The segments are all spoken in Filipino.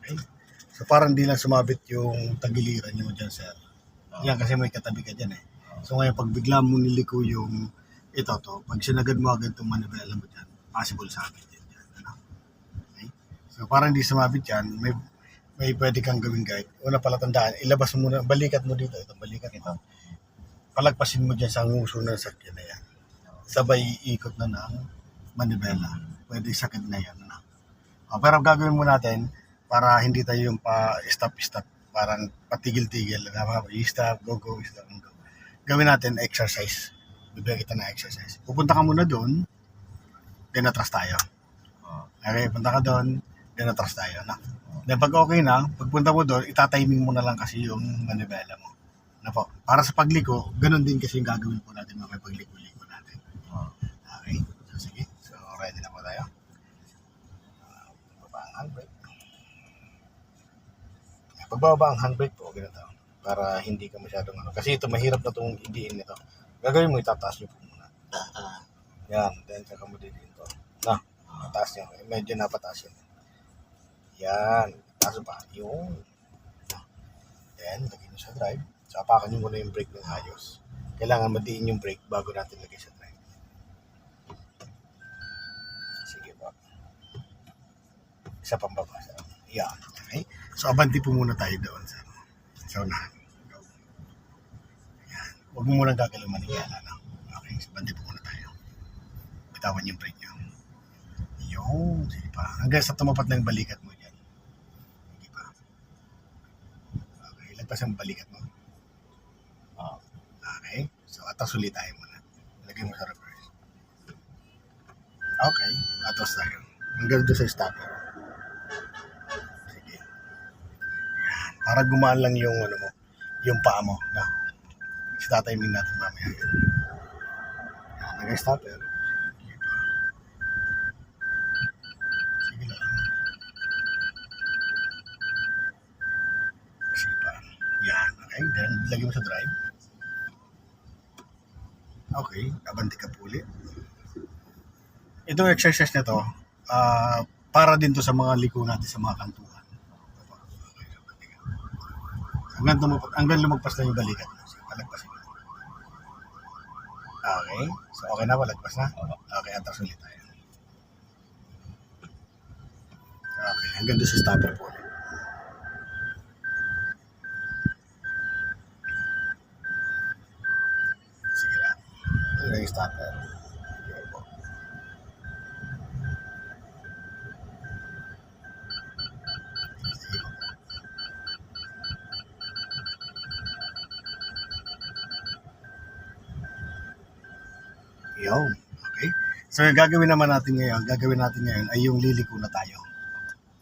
Okay? So parang di lang sumabit yung tagiliran nyo dyan, sir. Yan kasi may katabi ka dyan eh. So ngayon pag bigla mo niliko yung ito to, pag sinagad mo agad itong manibela mo dyan, possible sabit din dyan. Ano? Okay? So parang di sumabit yan, may pwede kang gawin guide. Una pala tandaan, ilabas mo muna, balikat mo dito, itong balikat ito. Palagpasin mo dyan sa nguso ng sakyan na yan. Sabay ikot na ng manibela. Pwede sakit na yan. Ano? Pero gagawin mo natin para hindi tayo yung pa-stop-stop, parang patigil-tigil. I-stop, go, stop, go. Gawin natin exercise. Bibigyan kita ng exercise. Pupunta ka muna doon, then atras tayo. Okay, punta ka doon, then atras tayo. No? Then pag okay na, pagpunta mo doon, itatiming mo na lang kasi yung manibela mo. Na po. Para sa pagliko, ganun din kasi yung gagawin po natin mga pagliko-liko natin. Okay? So, sige. So, ready na po tayo. Pagbaba ang handbrake. Pagbaba ang handbrake po, ganito. Para hindi ka masyadong ano. Kasi ito, mahirap na itong idiin nito. Gagawin mo, itataas nyo po muna. Yan. Then, saka mo didiin to. Na, mataas nyo. Medyo napataas yun. Yan. Taas pa. Yung. Then, lagyan nyo sa drive. So, apakan nyo muna yung brake ng ayos. Kailangan madiin yung brake bago natin lagay sa drive. Sige po. Isa pang baba. Yan. Okay. So, abanti po muna tayo doon. Sa unahan. Go. Yan. Huwag mo muna gagalaw manigala. No? Okay. So, abanti po muna tayo. Bitawan yung brake nyo. Yung. Sige pa. Hanggang sa tumapat na yung balikat mo dyan. Sige pa. Okay. Lagpas ang balikat mo. Okay. So, atas ulit tayo muna. Lagay mo sa reverse. Okay. Atas tayo. Hanggang doon sa stopper. Sige. Yan. Para gumaan lang yung, ano mo, yung paa mo. No? Itatiming natin mamaya. Yan. Hanggang stopper. Sige lang. Sige pa. Yan. Okay. Then, lagay mo sa drive. Okay, abanti ka po ulit. Itong exercise na to, para din to sa mga liko natin sa mga kantuhan. Hanggang lumagpas na yung balikat. So, palagpasin mo. Okay, so okay na, palagpas na. Okay, atras ulit tayo. Okay, hanggang doon sa stopper po ulit. Sige lang. Ito yung stopper. Yun. Okay. So, yung gagawin natin ngayon ay yung liliko na tayo.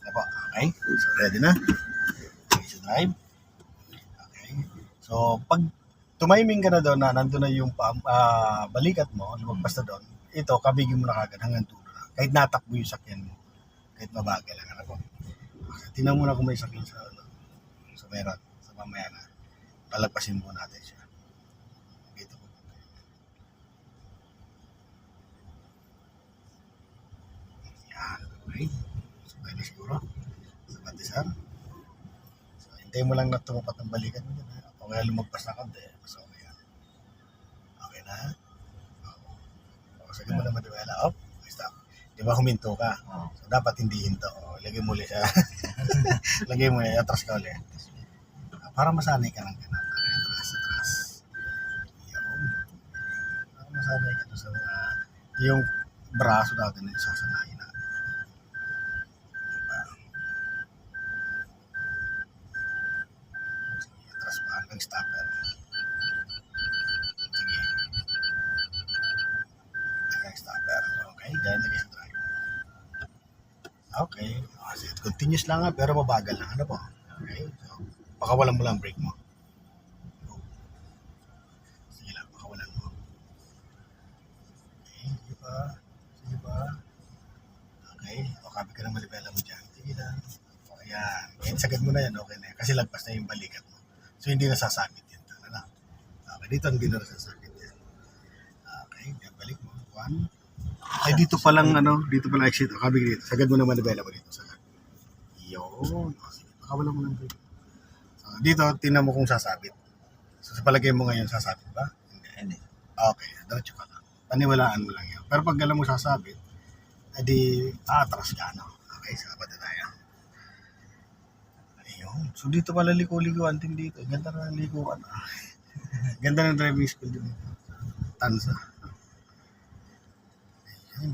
Diba? Okay. So, ready na? Okay, so drive. Okay. So, pag tumiming ka na doon na nandun na yung balikat mo, lumagpas na doon, ito, kabigin mo na kagad hanggang dulo na. Kahit natakbo yung sakyan mo. Kahit mabagal lang. Ano? Okay. Tingnan mo na kung may sakyan sa meron. Sa mamaya na. Palagpasin mo natin siya. Dito po. Yan. Okay. So, pwede siguro. Sa batisan. So, hintayin mo lang na tumapat ng balikat mo dyan. O kaya lumagpas na konti. Mas okay yan. Okay na? O, sige mo naman diba? Up. Stop. Di ba huminto ka? So, dapat hindi hinto. O, lagay mo ulit siya. Lagay mo ulit. Atras ka ulit. Para masanay ka lang ganun. Atras. Yun. Para masanay ka doon sa yung braso natin na isasanayin natin. Diba? Sige, atras pa hanggang stopper. Sige. Hanggang stopper. Okay, then lagay sa drive. Okay. Continuous lang pero mabagal lang. Ano po? Okay. So, pakawalan mo lang brake mo. Sige lang, pakawalan mo. Okay, sige pa. Okay, o kapit ka ng malibela mo dyan. Sige lang. O yan, sagad mo na yan, okay na yan. Kasi lagpas na yung balikat mo. So hindi nasasakit yan. Ano? Okay, dito hindi na nasasakit yan. Okay, yan balik mo. 1. Ay, dito palang exit. O kapit dito. Sagad mo ng malibela mo dito. Sagad. Yo. Yun. O, sige, pakawala mo lang dito. So, dito, tinan mo kung sasabit. So, sa palagay mo ngayon, sasabit ba? Hindi. Okay, diretso ka lang. Paniwalaan mo lang yun. Pero pag alam mo sasabit, edi aatras ka, no? Okay, sabat na tayo. Ayun. So, dito pala liko-likuan din dito. Ganda na ng likuan. Ganda ng driving school din. Tansa. Ayun,